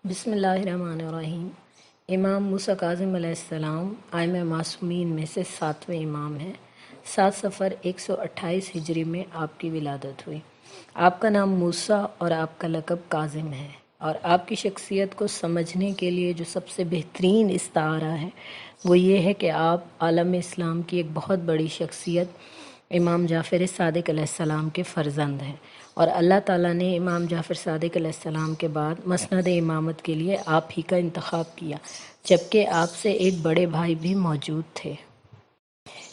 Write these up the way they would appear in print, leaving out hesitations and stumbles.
बिस्मिल्लाहिर्रहमानिर्रहीम। इमाम मूसा काज़िम अलैहिस्सलाम आइम्मा मासूमीन में से 7वें इमाम हैं। 7 सफ़र 128 हिजरी में आपकी विलादत हुई। आपका नाम मूसा और आपका लक़ब काज़िम है। और आपकी शख्सियत को समझने के लिए जो सबसे बेहतरीन इस्तारा है वो ये है कि आप आलम इस्लाम की एक बहुत बड़ी शख्सियत इमाम जाफ़र सादिक़ अलैहिस्सलाम के फ़र्ज़ंद हैं। और अल्लाह ताला ने इमाम जाफ़र सादिक़ अलैहिस्सलाम के बाद मसनद इमामत के लिए आप ही का इंतखाब किया, जबकि आपसे एक बड़े भाई भी मौजूद थे।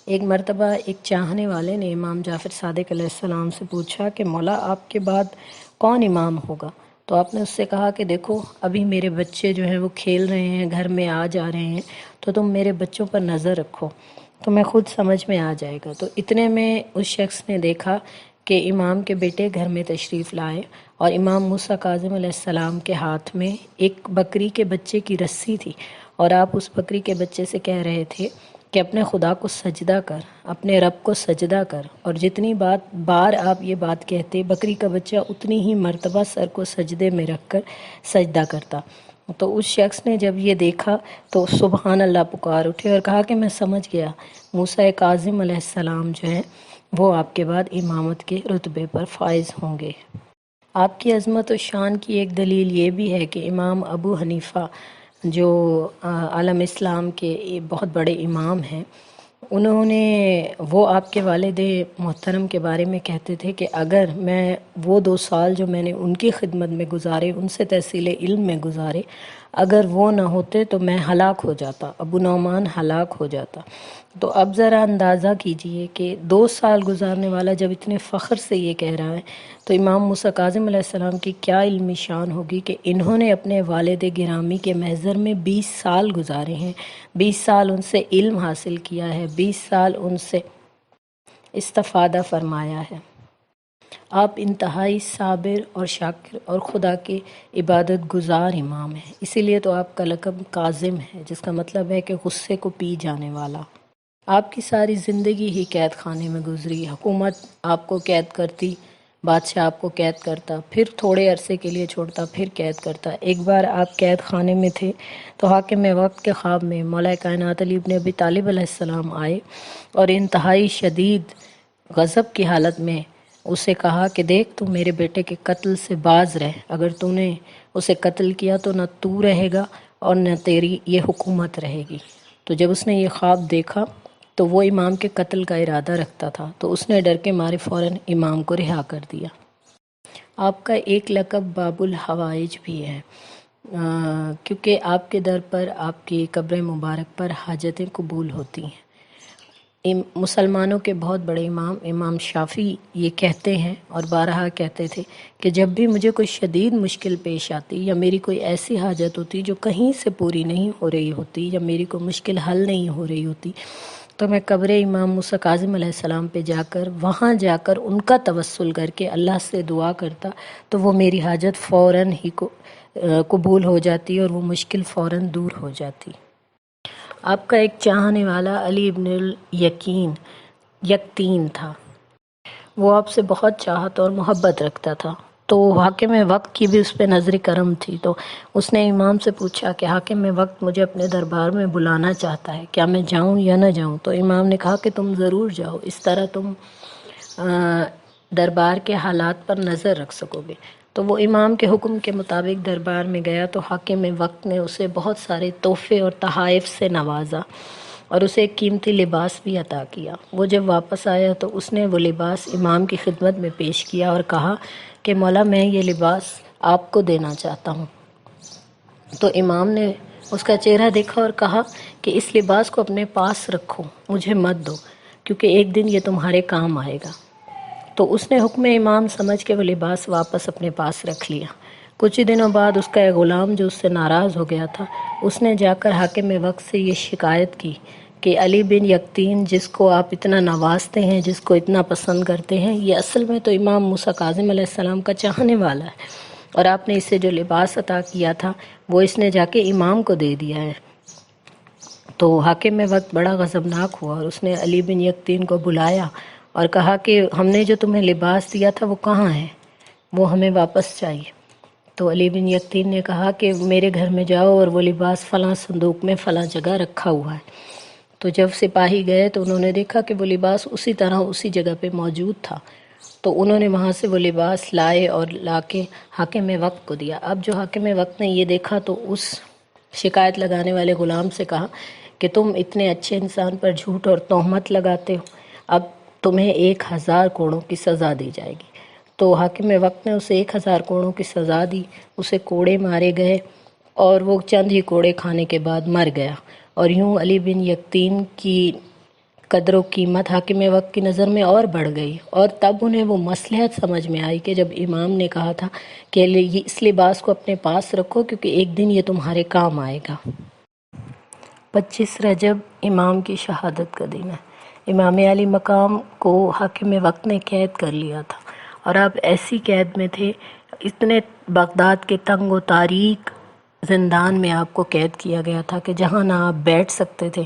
एक मरतबा एक चाहने वाले ने इमाम जाफ़र सादिक़ अलैहिस्सलाम से पूछा कि मौला आपके बाद कौन इमाम होगा। तो आपने उससे कहा कि देखो अभी मेरे बच्चे जो हैं वो खेल रहे हैं, घर में आ जा रहे हैं, तो तुम मेरे बच्चों पर नज़र रखो, तुम्हें खुद समझ में आ जाएगा। तो इतने में उस शख्स ने देखा कि इमाम के बेटे घर में तशरीफ़ लाए और इमाम मूसा काज़िम अलैहिस्सलाम के हाथ में एक बकरी के बच्चे की रस्सी थी और आप उस बकरी के बच्चे से कह रहे थे कि अपने खुदा को सजदा कर, अपने रब को सजदा कर। और जितनी बार आप ये बात कहते, बकरी का बच्चा उतनी ही मर्तबा सर को सजदे में रख कर सजदा करता। तो उस शख्स ने जब ये देखा तो सुबहान अल्लाह पुकार उठे और कहा कि मैं समझ गया, मूसा काज़िम अलैहिस्सलाम जो है वो आपके बाद इमामत के रुतबे पर फाइज होंगे। आपकी अज़मत और शान की एक दलील ये भी है कि इमाम अबू हनीफ़ा जो आलम इस्लाम के बहुत बड़े इमाम हैं, वो आपके वालिद मोहतरम के बारे में कहते थे कि अगर मैं वो 2 साल जो मैंने उनकी खिदमत में गुजारे, उनसे तहसील इल्म में गुजारे, अगर वो ना होते तो मैं हलाक हो जाता, अबू नौमान हलाक हो जाता। तो अब ज़रा अंदाज़ा कीजिए कि 2 साल गुजारने वाला जब इतने फ़ख्र से ये कह रहा है तो इमाम मूसा काज़िम अलैहिस्सलाम की क्या इल्मी शान होगी कि इन्होंने अपने वालिद गिरामी के महज़र में 20 साल गुजारे हैं, 20 साल उनसे इल्म हासिल किया है, 20 साल उनसे इस्तिफ़ादा फ़रमाया है। आप इंतहाई साबिर और शाकिर और खुदा के इबादत गुज़ार इमाम हैं, इसीलिए तो आपका लक़ब काज़िम है, जिसका मतलब है कि गुस्से को पी जाने वाला। आपकी सारी ज़िंदगी ही कैद खाने में गुजरी। हुकूमत आपको कैद करती, बादशाह आपको कैद करता, फिर थोड़े अरसे के लिए छोड़ता, फिर कैद करता। एक बार आप कैद खाने में थे तो हाकिम वक्त के ख्वाब में मौला कायनात अली इब्न अबी तालिब अलैहिस्सलाम आए और इंतहाई शदीद गज़ब की हालत में उसे कहा कि देख, तू मेरे बेटे के कत्ल से बाज रह, अगर तूने उसे कत्ल किया तो न तू रहेगा और न तेरी ये हुकूमत रहेगी। तो जब उसने ये ख्वाब देखा तो वो इमाम के कत्ल का इरादा रखता था, तो उसने डर के मारे फ़ौरन इमाम को रिहा कर दिया। आपका एक लक़ब बाबुल हवाइज भी है, क्योंकि आपके दर पर, आपकी कब्र मुबारक पर हाजतें कबूल होती हैं। मुसलमानों के बहुत बड़े इमाम इमाम शाफ़ी ये कहते हैं और बारहा कहते थे कि जब भी मुझे कोई शदीद मुश्किल पेश आती या मेरी कोई ऐसी हाजत होती जो कहीं से पूरी नहीं हो रही होती या मेरी कोई मुश्किल हल नहीं हो रही होती, तो मैं कब्र इमाम मूसा काज़िम अलैहिस्सलाम पे जाकर, वहाँ जाकर उनका तवस्सुल करके अल्लाह से दुआ करता, तो वो मेरी हाजत फ़ौरन ही कबूल हो जाती और वो मुश्किल फ़ौरन दूर हो जाती। आपका एक चाहने वाला अली इब्नुल यकीन था। वो आपसे बहुत चाहत और मोहब्बत रखता था। तो हाकिम वक्त की भी उस पर नज़र करम थी। तो उसने इमाम से पूछा कि हाकिम वक्त मुझे अपने दरबार में बुलाना चाहता है, क्या मैं जाऊं या न जाऊं। तो इमाम ने कहा कि तुम ज़रूर जाओ, इस तरह तुम दरबार के हालात पर नज़र रख सकोगे। तो वो इमाम के हुक्म के मुताबिक दरबार में गया तो हाकिम वक्त ने उसे बहुत सारे तोहफ़े और तहाइफ से नवाजा और उसे एक कीमती लिबास भी अता किया। वो जब वापस आया तो उसने वो लिबास इमाम की खिदमत में पेश किया और कहा कि मौला, मैं ये लिबास आपको देना चाहता हूँ। तो इमाम ने उसका चेहरा देखा और कहा कि इस लिबास को अपने पास रखो, मुझे मत दो, क्योंकि एक दिन ये तुम्हारे काम आएगा। तो उसने हुक्म इमाम समझ के वो लिबास वापस अपने पास रख लिया। कुछ ही दिनों बाद उसका एक ग़ुलाम जो उससे नाराज़ हो गया था, उसने जाकर हाकिम वक्त से ये शिकायत की कि अली बिन यकीन, जिसको आप इतना नवाजते हैं, जिसको इतना पसंद करते हैं, ये असल में तो इमाम मूसा काज़िम अलैहिस्सलाम का चाहने वाला है और आपने इसे जो लिबास अता किया था वो इसने जाके इमाम को दे दिया है। तो हाकिम वक्त बड़ा गज़बनाक हुआ और उसने अली बिन यकीन को बुलाया और कहा कि हमने जो तुम्हें लिबास दिया था वो कहाँ है, वो हमें वापस चाहिए। تو علی بن یقطین نے کہا کہ میرے گھر میں جاؤ اور وہ لباس فلاں صندوق میں فلاں جگہ رکھا ہوا ہے۔ تو جب سپاہی گئے تو انہوں نے دیکھا کہ وہ لباس اسی طرح اسی جگہ پہ موجود تھا، تو انہوں نے وہاں سے وہ لباس لائے اور لا کے حاکم وقت کو دیا۔ اب جو حاکم وقت نے یہ دیکھا تو اس شکایت لگانے والے غلام سے کہا کہ تم اتنے اچھے انسان پر جھوٹ اور تہمت لگاتے ہو، اب تمہیں 1000 کوڑوں کی سزا دی جائے گی۔ تو حاکم وقت نے اسے 1000 کوڑوں کی سزا دی، اسے کوڑے مارے گئے اور وہ چند ہی کوڑے کھانے کے بعد مر گیا۔ اور یوں علی بن یقطین کی قدر و قیمت حاکم وقت کی نظر میں اور بڑھ گئی، اور تب انہیں وہ مصلحت سمجھ میں آئی کہ جب امام نے کہا تھا کہ اس لباس کو اپنے پاس رکھو کیونکہ ایک دن یہ تمہارے کام آئے گا۔ 25 رجب امام کی شہادت کا دن ہے۔ امام علی مقام کو حاکم وقت نے قید کر لیا تھا، اور آپ ایسی قید میں تھے، اتنے بغداد کے تنگ و تاریک زندان میں آپ کو قید کیا گیا تھا کہ جہاں نہ آپ بیٹھ سکتے تھے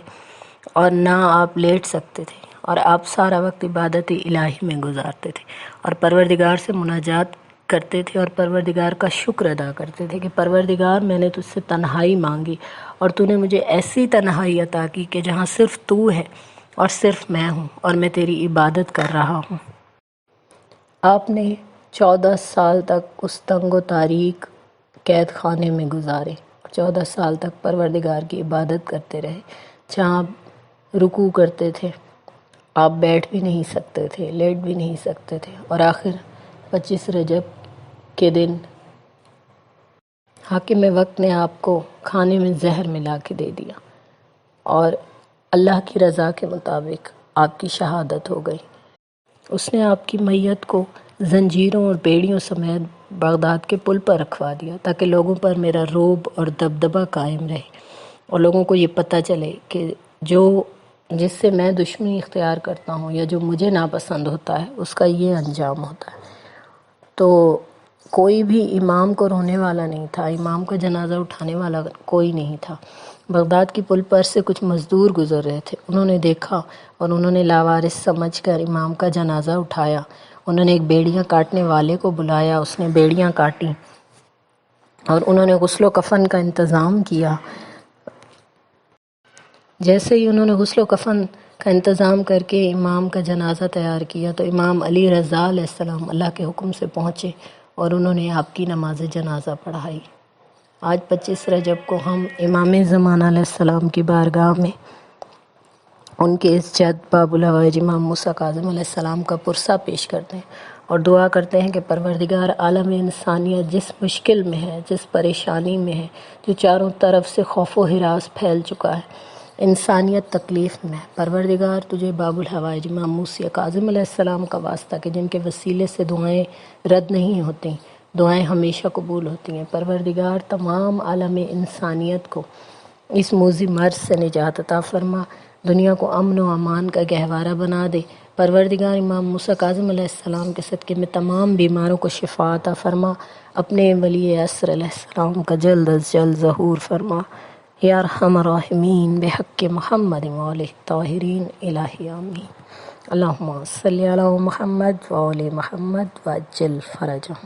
اور نہ آپ لیٹ سکتے تھے، اور آپ سارا وقت عبادت الہی میں گزارتے تھے اور پروردگار سے مناجات کرتے تھے اور پروردگار کا شکر ادا کرتے تھے کہ پروردگار میں نے تجھ سے تنہائی مانگی اور تو نے مجھے ایسی تنہائی عطا کی کہ جہاں صرف تو ہے اور صرف میں ہوں اور میں تیری عبادت کر رہا ہوں۔ آپ نے 14 سال تک اس تنگ و تاریک قید خانے میں گزارے، 14 سال تک پروردگار کی عبادت کرتے رہے، جہاں آپ رکوع کرتے تھے آپ بیٹھ بھی نہیں سکتے تھے، لیٹ بھی نہیں سکتے تھے، اور آخر 25 رجب کے دن حاکم وقت نے آپ کو کھانے میں زہر ملا کے دے دیا، اور اللہ کی رضا کے مطابق آپ کی شہادت ہو گئی۔ اس نے آپ کی میت کو زنجیروں اور بیڑیوں سمیت بغداد کے پل پر رکھوا دیا تاکہ لوگوں پر میرا رعب اور دبدبہ قائم رہے اور لوگوں کو یہ پتہ چلے کہ جس سے میں دشمنی اختیار کرتا ہوں یا جو مجھے ناپسند ہوتا ہے اس کا یہ انجام ہوتا ہے۔ تو کوئی بھی امام کو رونے والا نہیں تھا، امام کا جنازہ اٹھانے والا کوئی نہیں تھا۔ بغداد کی پل پر سے کچھ مزدور گزر رہے تھے، انہوں نے دیکھا اور انہوں نے لاوارث سمجھ کر امام کا جنازہ اٹھایا۔ انہوں نے ایک بیڑیاں کاٹنے والے کو بلایا، اس نے بیڑیاں کاٹیں اور انہوں نے غسل و کفن کا انتظام کیا۔ جیسے ہی انہوں نے غسل و کفن کا انتظام کر کے امام کا جنازہ تیار کیا تو امام علی رضا علیہ السلام اللہ کے حکم سے پہنچے اور انہوں نے آپ کی نماز جنازہ پڑھائی۔ آج 25 رجب کو ہم امام زمان علیہ السلام کی بارگاہ میں ان کے اس جد باب الحوائج امام موسیٰ کاظم علیہ السلام کا پرسہ پیش کرتے ہیں اور دعا کرتے ہیں کہ پروردگار عالم انسانیت جس مشکل میں ہے، جس پریشانی میں ہے، جو چاروں طرف سے خوف و ہراس پھیل چکا ہے، انسانیت تکلیف میں ہے، پروردگار تجھے باب الحوائج امام موسیٰ کاظم علیہ السلام کا واسطہ کہ جن کے وسیلے سے دعائیں رد نہیں ہوتیں، دعائیں ہمیشہ قبول ہوتی ہیں، پروردگار تمام عالم انسانیت کو اس موذی مرض سے نجات عطا فرما، دنیا کو امن و امان کا گہوارہ بنا دے، پروردگار امام موسیٰ کاظم علیہ السلام کے صدقے میں تمام بیماروں کو شفا عطا فرما، اپنے ولی عصر علیہ السلام کا جلد از جلد ظہور فرما، یا ارحم الراحمین بحق محمد وآلہ الطاہرین الہی آمین۔ اللہم صلی علی محمد وآل محمد وعجل فرجہم۔